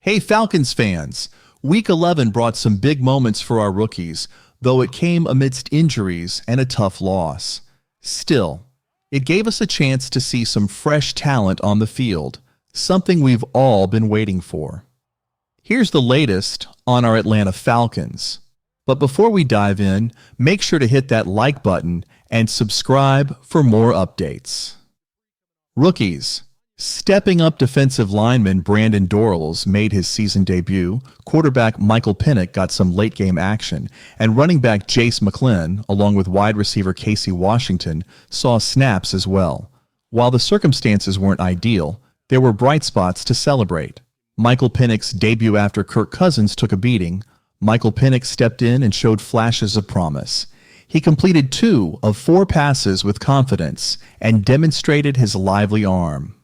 Hey Falcons fans! Week 11 brought some big moments for our rookies, though it came amidst injuries and a tough loss. Still, it gave us a chance to see some fresh talent on the field, something we've all been waiting for. Here's the latest on our Atlanta Falcons. But before we dive in, make sure to hit that like button and subscribe for more updates. Rookies. Stepping up, defensive lineman Brandon Dorrells made his season debut, quarterback Michael Penix got some late-game action, and running back Jace McClellan, along with wide receiver Casey Washington, saw snaps as well. While the circumstances weren't ideal, there were bright spots to celebrate. Michael Penix's debut after Kirk Cousins took a beating. Michael Penix stepped in and showed flashes of promise. He completed 2 of 4 passes with confidence and demonstrated his lively arm.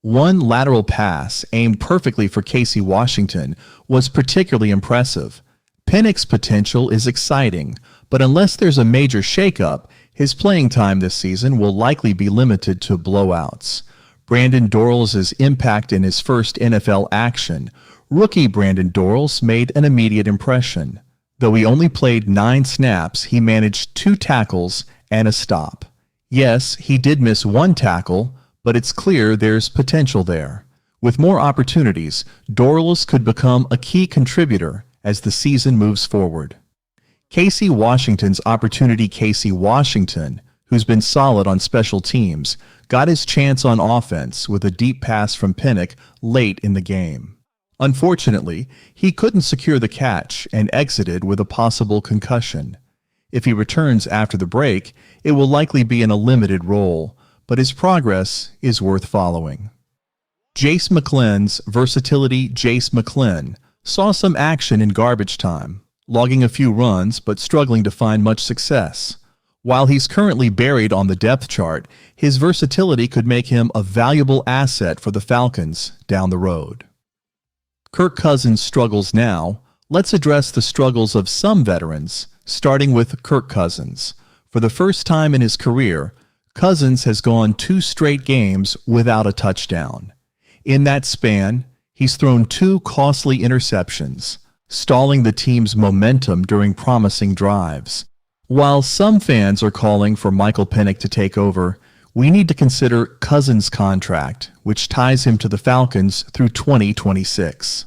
One lateral pass, aimed perfectly for Casey Washington, was particularly impressive. Penix's potential is exciting, but unless there's a major shakeup, his playing time this season will likely be limited to blowouts. Brandon Dorrells' impact in his first NFL action. Rookie Brandon Dorrells made an immediate impression. Though he only played 9 snaps, he managed 2 tackles and a stop. Yes, he did miss 1 tackle, but it's clear there's potential there. With more opportunities, Dorrells could become a key contributor as the season moves forward. Casey Washington's opportunity. Casey Washington, who's been solid on special teams, got his chance on offense with a deep pass from Penix late in the game. Unfortunately, he couldn't secure the catch and exited with a possible concussion. If he returns after the break, it will likely be in a limited role, but his progress is worth following. Jace McClellan's versatility. Jace McClellan saw some action in garbage time, logging a few runs but struggling to find much success. While he's currently buried on the depth chart, his versatility could make him a valuable asset for the Falcons down the road. Kirk Cousins struggles now. Let's address the struggles of some veterans, starting with Kirk Cousins. For the first time in his career, Cousins has gone 2 straight games without a touchdown. In that span, he's thrown 2 costly interceptions, stalling the team's momentum during promising drives. While some fans are calling for Michael Penix to take over, we need to consider Cousins' contract, which ties him to the Falcons through 2026.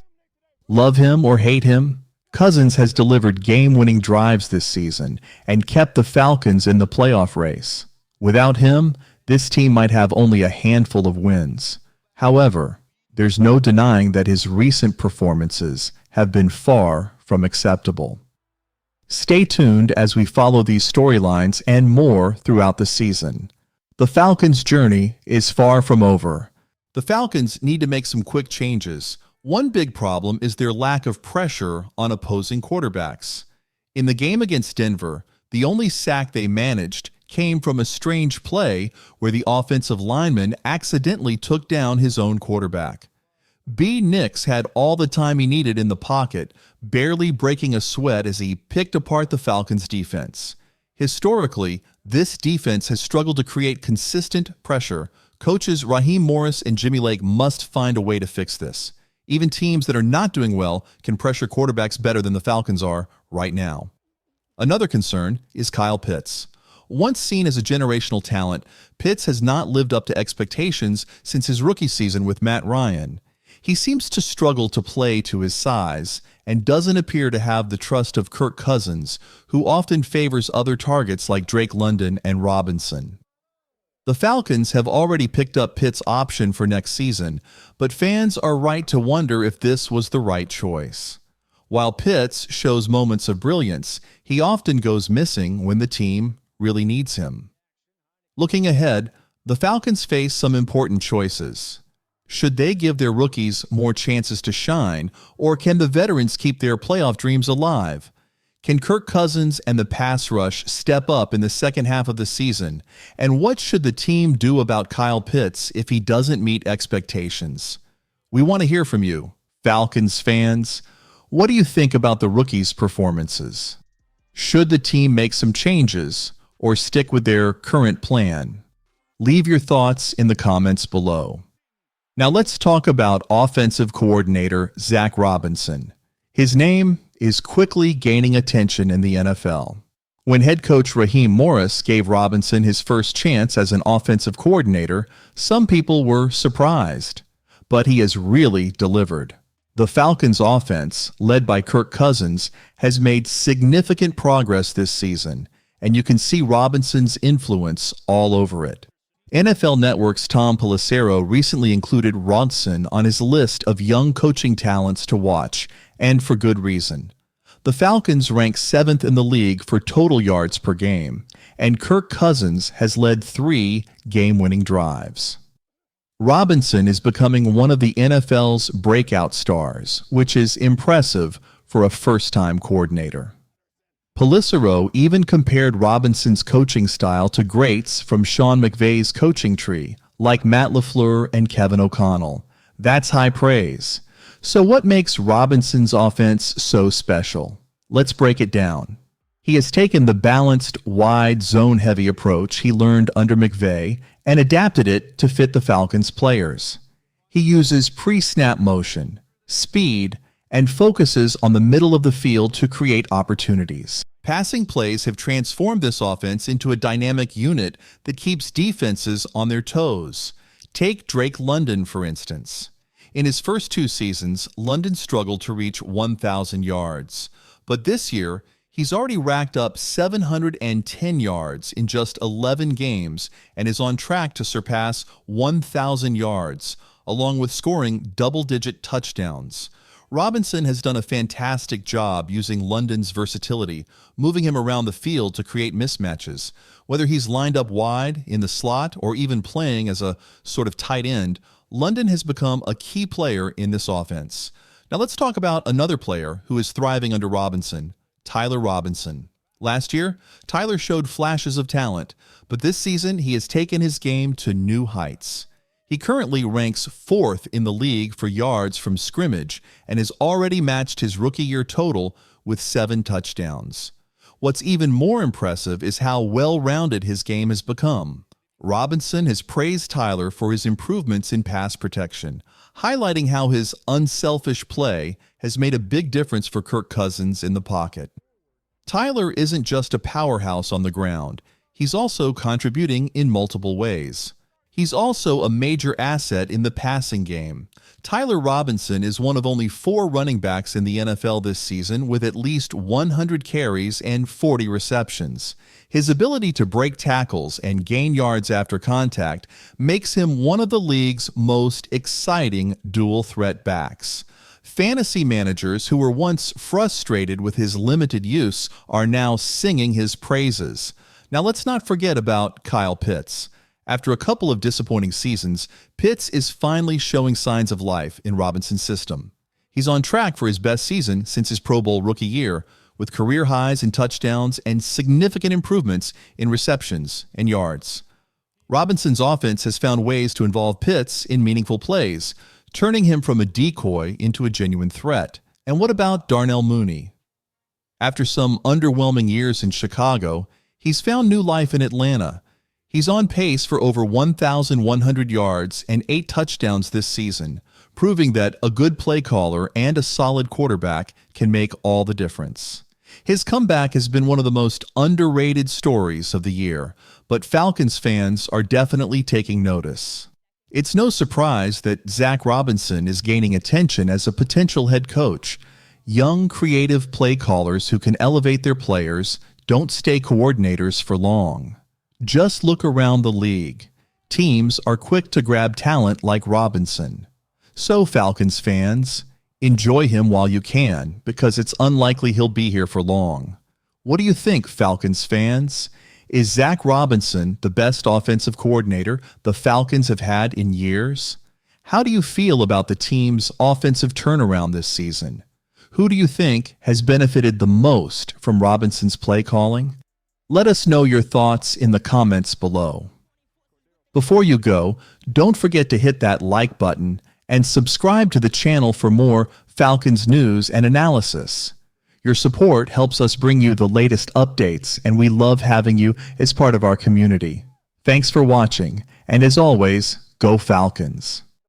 Love him or hate him, Cousins has delivered game-winning drives this season and kept the Falcons in the playoff race. Without him, this team might have only a handful of wins. However, there's no denying that his recent performances have been far from acceptable. Stay tuned as we follow these storylines and more throughout the season. The Falcons' journey is far from over. The Falcons need to make some quick changes. One big problem is their lack of pressure on opposing quarterbacks. In the game against Denver, the only sack they managed came from a strange play where the offensive lineman accidentally took down his own quarterback. B. Nix had all the time he needed in the pocket, barely breaking a sweat as he picked apart the Falcons' defense. Historically, this defense has struggled to create consistent pressure. Coaches Raheem Morris and Jimmy Lake must find a way to fix this. Even teams that are not doing well can pressure quarterbacks better than the Falcons are right now. Another concern is Kyle Pitts. Once seen as a generational talent, Pitts has not lived up to expectations since his rookie season with Matt Ryan. He seems to struggle to play to his size and doesn't appear to have the trust of Kirk Cousins, who often favors other targets like Drake London and Robinson. The Falcons have already picked up Pitts' option for next season, but fans are right to wonder if this was the right choice. While Pitts shows moments of brilliance, he often goes missing when the team really needs him. Looking ahead, the Falcons face some important choices. Should they give their rookies more chances to shine, or can the veterans keep their playoff dreams alive? Can Kirk Cousins and the pass rush step up in the second half of the season? And what should the team do about Kyle Pitts if he doesn't meet expectations? We want to hear from you, Falcons fans. What do you think about the rookies' performances? Should the team make some changes or stick with their current plan? Leave your thoughts in the comments below. Now let's talk about offensive coordinator Zach Robinson. His name is quickly gaining attention in the NFL. When head coach Raheem Morris gave Robinson his first chance as an offensive coordinator, some people were surprised. But he has really delivered. The Falcons' offense, led by Kirk Cousins, has made significant progress this season, and you can see Robinson's influence all over it. NFL Network's Tom Pelissero recently included Robinson on his list of young coaching talents to watch, and for good reason. The Falcons rank 7th in the league for total yards per game, and Kirk Cousins has led 3 game-winning drives. Robinson is becoming one of the NFL's breakout stars, which is impressive for a first-time coordinator. Pelissero even compared Robinson's coaching style to greats from Sean McVay's coaching tree, like Matt LaFleur and Kevin O'Connell. That's high praise. So what makes Robinson's offense so special? Let's break it down. He has taken the balanced, wide, zone-heavy approach he learned under McVay and adapted it to fit the Falcons' players. He uses pre-snap motion, speed, and focuses on the middle of the field to create opportunities. Passing plays have transformed this offense into a dynamic unit that keeps defenses on their toes. Take Drake London, for instance. In his first 2 seasons, London struggled to reach 1,000 yards. But this year, he's already racked up 710 yards in just 11 games and is on track to surpass 1,000 yards, along with scoring double-digit touchdowns. Robinson has done a fantastic job using London's versatility, moving him around the field to create mismatches. Whether he's lined up wide, in the slot, or even playing as a sort of tight end, London has become a key player in this offense. Now let's talk about another player who is thriving under Robinson, Tyler Robinson. Last year, Tyler showed flashes of talent, but this season he has taken his game to new heights. He currently ranks 4th in the league for yards from scrimmage and has already matched his rookie year total with 7 touchdowns. What's even more impressive is how well-rounded his game has become. Robinson has praised Tyler for his improvements in pass protection, highlighting how his unselfish play has made a big difference for Kirk Cousins in the pocket. Tyler isn't just a powerhouse on the ground, he's also contributing in multiple ways. He's also a major asset in the passing game. Tyler Robinson is one of only 4 running backs in the NFL this season with at least 100 carries and 40 receptions. His ability to break tackles and gain yards after contact makes him one of the league's most exciting dual-threat backs. Fantasy managers who were once frustrated with his limited use are now singing his praises. Now let's not forget about Kyle Pitts. After a couple of disappointing seasons, Pitts is finally showing signs of life in Robinson's system. He's on track for his best season since his Pro Bowl rookie year, with career highs in touchdowns and significant improvements in receptions and yards. Robinson's offense has found ways to involve Pitts in meaningful plays, turning him from a decoy into a genuine threat. And what about Darnell Mooney? After some underwhelming years in Chicago, he's found new life in Atlanta. He's on pace for over 1,100 yards and 8 touchdowns this season, proving that a good play caller and a solid quarterback can make all the difference. His comeback has been one of the most underrated stories of the year, but Falcons fans are definitely taking notice. It's no surprise that Zach Robinson is gaining attention as a potential head coach. Young, creative play callers who can elevate their players don't stay coordinators for long. Just look around the league. Teams are quick to grab talent like Robinson. So, Falcons fans, enjoy him while you can, because it's unlikely he'll be here for long. What do you think, Falcons fans? Is Zach Robinson the best offensive coordinator the Falcons have had in years? How do you feel about the team's offensive turnaround this season? Who do you think has benefited the most from Robinson's play calling? Let us know your thoughts in the comments below. Before you go, don't forget to hit that like button and subscribe to the channel for more Falcons news and analysis. Your support helps us bring you the latest updates, and we love having you as part of our community. Thanks for watching, and as always, go Falcons!